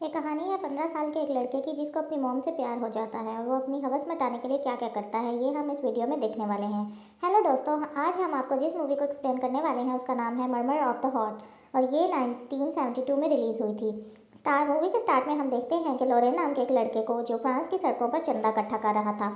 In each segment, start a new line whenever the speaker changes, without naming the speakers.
ये कहानी है 15 साल के एक लड़के की जिसको अपनी मॉम से प्यार हो जाता है और वो अपनी हवस मिटाने के लिए क्या क्या करता है ये हम इस वीडियो में देखने वाले हैं। हेलो दोस्तों, आज हम आपको जिस मूवी को एक्सप्लेन करने वाले हैं उसका नाम है मर्मर ऑफ द हॉर्ट और ये 1972 में रिलीज़ हुई थी। मूवी के स्टार्ट में हम देखते हैं कि लोरेन नाम के एक लड़के को जो फ्रांस की सड़कों पर चंदा इकट्ठा कर रहा था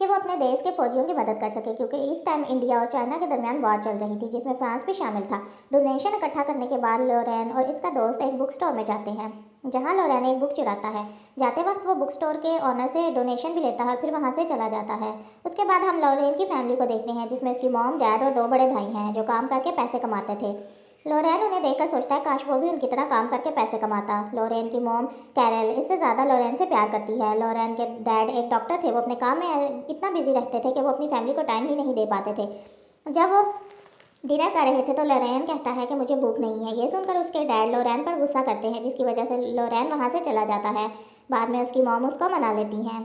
कि वो अपने देश के फौजियों की मदद कर सके, क्योंकि इस टाइम इंडिया और चाइना के दरमियान वॉर चल रही थी जिसमें फ्रांस भी शामिल था। डोनेशन इकट्ठा करने के बाद लोरेन और इसका दोस्त एक बुक स्टोर में जाते हैं जहां लोरेन एक बुक चुराता है। जाते वक्त वो बुक स्टोर के ऑनर से डोनेशन भी लेता है और फिर वहां से चला जाता है। उसके बाद हम लोरेन की फैमिली को देखते हैं जिसमें उसकी मॉम, डैड और दो बड़े भाई हैं जो काम करके पैसे कमाते थे। लोरेन उन्हें देखकर सोचता है काश वो भी उनकी तरह काम करके पैसे कमाता। लोरेन की मॉम कैरल इससे ज़्यादा लोरेन से प्यार करती है। लोरेन के डैड एक डॉक्टर थे, वो अपने काम में इतना बिजी रहते थे कि वो अपनी फैमिली को टाइम ही नहीं दे पाते थे। जब वो डिनर कर रहे थे तो लोरेन कहता है कि मुझे भूख नहीं है। ये सुनकर उसके डैड लोरेन पर गुस्सा करते हैं जिसकी वजह से लोरेन वहाँ से चला जाता है। बाद में उसकी मॉम उसको मना लेती हैं।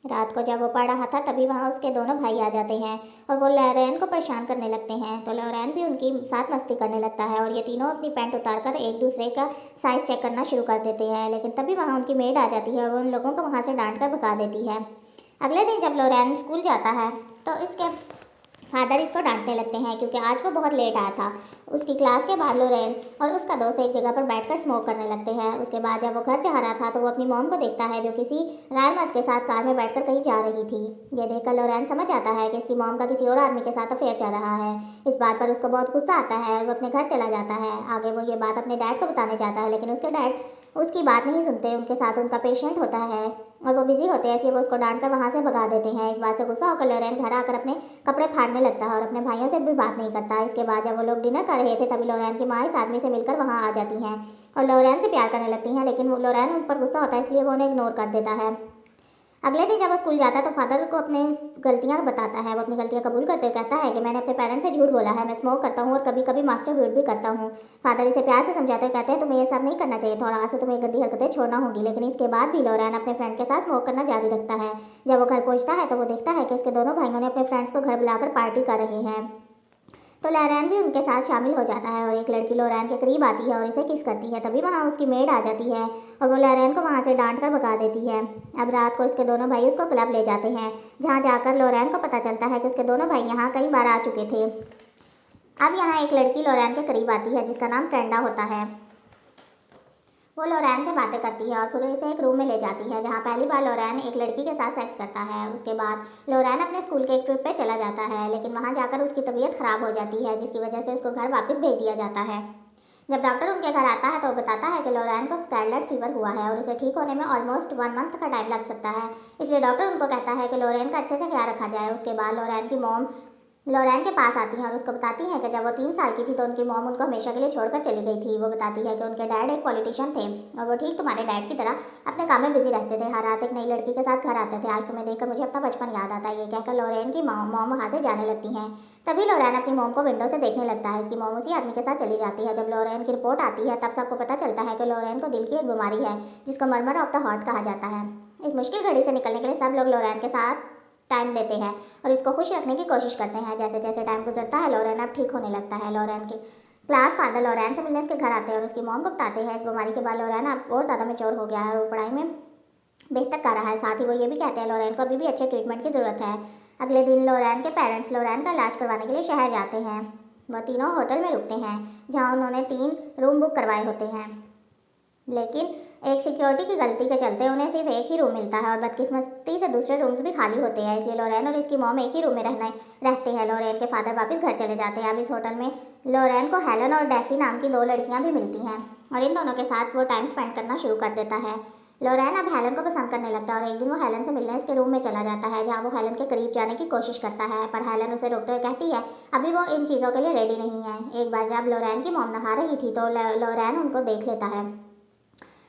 रात को जब वो पढ़ रहा था तभी वहाँ उसके दोनों भाई आ जाते हैं और वो लोरेन को परेशान करने लगते हैं, तो लोरेन भी उनकी साथ मस्ती करने लगता है और ये तीनों अपनी पैंट उतारकर एक दूसरे का साइज़ चेक करना शुरू कर देते हैं। लेकिन तभी वहाँ उनकी मेड आ जाती है और वो उन लोगों को वहाँ से डांट कर भगा देती है। अगले दिन जब लोरेन स्कूल जाता है तो इसके फादर इसको डांटने लगते हैं क्योंकि आज वो बहुत लेट आया था। उसकी क्लास के बाद लोरेन और उसका दोस्त एक जगह पर बैठकर स्मोक करने लगते हैं। उसके बाद जब वो घर जा रहा था तो वो अपनी मॉम को देखता है जो किसी गैर मर्द के साथ कार में बैठकर कहीं जा रही थी। ये देखकर लोरेन समझ आता है कि इसकी मॉम का किसी और आदमी के साथ अफेयर चल रहा है। इस बात पर उसको बहुत गुस्सा आता है और वो अपने घर चला जाता है। आगे वो ये बात अपने डैड को बताने जाता है लेकिन उसके डैड उसकी बात नहीं सुनते। उनके साथ उनका पेशेंट होता है और वो बिजी होते हैं, इसलिए वो उसको डांट कर वहाँ से भगा देते हैं। इस बात से गुस्सा होकर लोरेन घर आकर अपने कपड़े फाड़ने लगता है और अपने भाइयों से भी बात नहीं करता। इसके बाद जब वो लोग डिनर कर रहे थे तभी लोरेन की माँ इस आदमी से मिलकर वहाँ आ जाती हैं और लोरेन से प्यार करने लगती हैं, लेकिन लोरेन उन पर गुस्सा होता है इसलिए वो उन्हें इग्नोर कर देता है। अगले दिन जब वो स्कूल जाता है तो फादर को अपने गलतियाँ बताता है। वो अपनी गलतियाँ कबूल करते हुए कहता है कि मैंने अपने पेरेंट्स से झूठ बोला है, मैं स्मोक करता हूँ और कभी कभी मास्टरबेट भी करता हूँ। फादर इसे प्यार से समझाते हुए कहते हैं तुम्हें ये सब नहीं करना चाहिए था और आज से तुम्हें गंदी हरकतें छोड़ना होगी। लेकिन इसके बाद भी लोरेन अपने फ्रेंड के साथ स्मोक करना जारी रखता है। जब वो घर पहुँचता है तो वो देखता है कि इसके दोनों भाइयों ने अपने फ्रेंड्स को घर बुलाकर पार्टी कर रहे हैं, तो लोरेन भी उनके साथ शामिल हो जाता है और एक लड़की लोरेन के करीब आती है और इसे किस करती है। तभी वहाँ उसकी मेड आ जाती है और वो लोरेन को वहाँ से डांट कर भगा देती है। अब रात को उसके दोनों भाई उसको क्लब ले जाते हैं जहाँ जाकर लोरेन को पता चलता है कि उसके दोनों भाई यहाँ कई बार आ चुके थे। अब यहाँ एक लड़की लोरेन के करीब आती है जिसका नाम ट्रेंडा होता है। वो लोरेन से बातें करती है और फिर इसे एक रूम में ले जाती है जहाँ पहली बार लोरेन एक लड़की के साथ सेक्स करता है। उसके बाद लोरेन अपने स्कूल के एक ट्रिप पे चला जाता है लेकिन वहाँ जाकर उसकी तबीयत खराब हो जाती है जिसकी वजह से उसको घर वापस भेज दिया जाता है। जब डॉक्टर उनके घर आता है तो वो बताता है कि लोरेन को स्कारलेट फीवर हुआ है और उसे ठीक होने में ऑलमोस्ट 1 मंथ का टाइम लग सकता है। इसलिए डॉक्टर उनको कहता है कि लोरेन का अच्छे से ख्याल रखा जाए। उसके बाद लोरेन की मॉम लोरेन के पास आती हैं और उसको बताती हैं कि जब वो 3 साल की थी तो उनकी मॉम उनको हमेशा के लिए छोड़कर चली गई थी। वो बताती है कि उनके डैड एक पॉलिटिशियन थे और वो ठीक तुम्हारे डैड की तरह अपने काम में बिजी रहते थे। हर रात एक नई लड़की के साथ घर आते थे। आज तुम्हें देखकर मुझे अपना बचपन याद आता है। ये कहकर लोरेन की मॉम वहाँ से जाने लगती हैं। तभी लोरेन अपनी मॉम को विंडो से देखने लगता है। इसकी मॉम उसी आदमी के साथ चली जाती है। जब लोरेन की रिपोर्ट आती है तब सबको पता चलता है कि लोरेन को दिल की एक बीमारी है जिसको मर्मर ऑफ द हार्ट कहा जाता है। इस मुश्किल घड़ी से निकलने के लिए सब लोग लोरेन के साथ टाइम देते हैं और इसको खुश रखने की कोशिश करते हैं। जैसे जैसे टाइम गुजरता है लोरेन अब ठीक होने लगता है। लोरेन के क्लास फादर लोरेन से मिलने उसके घर आते हैं और उसकी मॉम को बताते हैं इस बीमारी के बाद लोरेन अब और ज़्यादा मेच्योर हो गया है और वो पढ़ाई में बेहतर कर रहा है। साथ ही वो ये भी कहते हैं लोरेन को अभी भी अच्छे ट्रीटमेंट की ज़रूरत है। अगले दिन लोरेन के पेरेंट्स लोरेन का इलाज करवाने के लिए शहर जाते हैं। वह तीनों होटल में रुकते हैं जहाँ उन्होंने 3 रूम बुक करवाए होते हैं, लेकिन एक सिक्योरिटी की गलती के चलते उन्हें सिर्फ एक ही रूम मिलता है और बदकिस्मती से दूसरे रूम्स भी खाली होते हैं। इसलिए लोरेन और इसकी मॉम एक ही रूम में रहते हैं। लोरेन के फादर वापस घर चले जाते हैं। अब इस होटल में लोरेन को हेलन और डेफी नाम की 2 लड़कियां भी मिलती हैं और इन दोनों के साथ वो टाइम स्पेंड करना शुरू कर देता है। लोरेन अब हेलन को पसंद करने लगता है और एक दिन वो हेलन से मिलने उसके रूम में चला जाता है जहाँ वो हेलन के करीब जाने की कोशिश करता है, पर हेलन उसे रोकते हुए कहती है अभी वो इन चीज़ों के लिए रेडी नहीं है। एक बार जब लोरेन की मॉम नहा रही थी तो लोरेन उनको देख लेता है।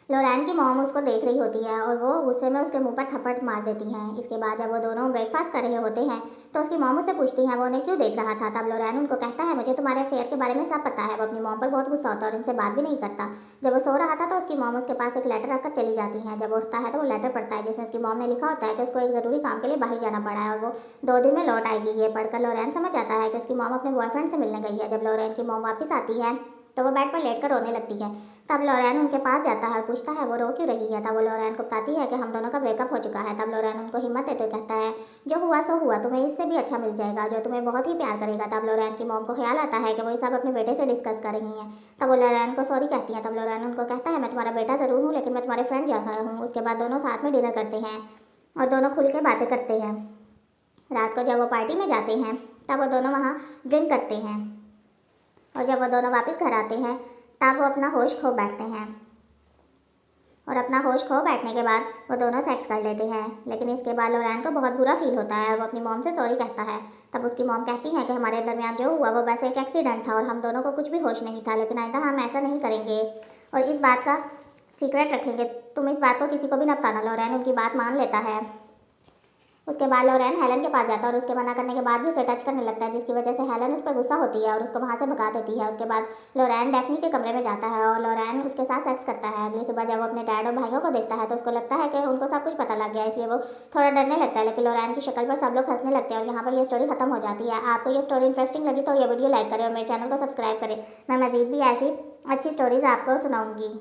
लोरेन की मॉम उसको देख रही होती है और वो गुस्से में उसके मुंह पर थप्पड़ मार देती हैं। इसके बाद जब वो दोनों ब्रेकफास्ट कर रहे होते हैं तो उसकी मॉम उससे पूछती है वो उन्हें क्यों देख रहा था। तब लोरेन उनको कहता है मुझे तुम्हारे अफेयर के बारे में सब पता है। वो अपनी मॉम पर बहुत गुस्सा होता है और इनसे बात भी नहीं करता। जब वो सो रहा था तो उसकी मॉम उसके पास एक लेटर रखकर चली जाती हैं। जब वो उठता है तो वो लेटर पढ़ता है जिसमें उसकी मॉम ने लिखा होता है कि उसको एक ज़रूरी काम के लिए बाहर जाना पड़ा है और वो 2 दिन में लौट आएगी। ये पढ़कर लोरेन समझ आता है कि उसकी मॉम अपने बॉयफ्रेंड से मिलने गई है। जब लोरेन की मॉम वापस आती है तो वो बेड पर लेट कर रोने लगती है। तब लॉरेन उनके पास जाता है और पूछता है वो रो क्यों रही है। तब वो लॉरेन को बताती है कि हम दोनों का ब्रेकअप हो चुका है। तब लॉरेन उनको हिम्मत देते हुए कहता है जो हुआ सो हुआ, तुम्हें इससे भी अच्छा मिल जाएगा जो तुम्हें बहुत ही प्यार करेगा। तब लॉरेन की मॉम को ख्याल आता है कि वो सब अपने बेटे से डिस्कस कर रही हैं। तब वो लॉरेन को सॉरी कहती हैं। तब लॉरेन उनको कहता है मैं तुम्हारा बेटा ज़रूर हूँ लेकिन मैं तुम्हारे फ्रेंड जैसा हूँ। उसके बाद दोनों साथ में डिनर करते हैं और दोनों खुल के बातें करते हैं। रात को जब वो पार्टी में जाते हैं तब वो दोनों वहाँ ड्रिंक करते हैं और जब वो दोनों वापस घर आते हैं तब वो अपना होश खो बैठते हैं और अपना होश खो बैठने के बाद वो दोनों सेक्स कर लेते हैं। लेकिन इसके बाद लॉरेन को बहुत बुरा फील होता है और वो अपनी मॉम से सॉरी कहता है। तब उसकी मॉम कहती है कि हमारे दरमियान जो हुआ वो बस एक एक्सीडेंट था और हम दोनों को कुछ भी होश नहीं था, लेकिन आइंदा हम ऐसा नहीं करेंगे और इस बात का सीक्रेट रखेंगे। तुम इस बात को किसी को भी न बताना। लॉरेन उनकी बात मान लेता है। उसके बाद लॉरेन हेलन के पास जाता है और उसके मना करने के बाद भी उसे टच करने लगता है, जिसकी वजह से हेलन उस पर गुस्सा होती है और उसको वहाँ से भगा देती है। उसके बाद लॉरेन डेफनी के कमरे में जाता है और लॉरेन उसके साथ सेक्स करता है। अगली सुबह जब वो अपने डैड और भाइयों को देखता है तो उसको लगता है कि उनको सब कुछ पता लग गया, इसलिए वो थोड़ा डरने लगता है। लेकिन लॉरेन की शक्ल पर सब लोग हंसने लगते हैं और यहाँ पर ये स्टोरी खत्म हो जाती है। आपको ये स्टोरी इंटरेस्टिंग लगी तो ये वीडियो लाइक करें और मेरे चैनल को सब्सक्राइब करें। मैं मजीद भी ऐसी अच्छी स्टोरीज़ आपको सुनाऊँगी।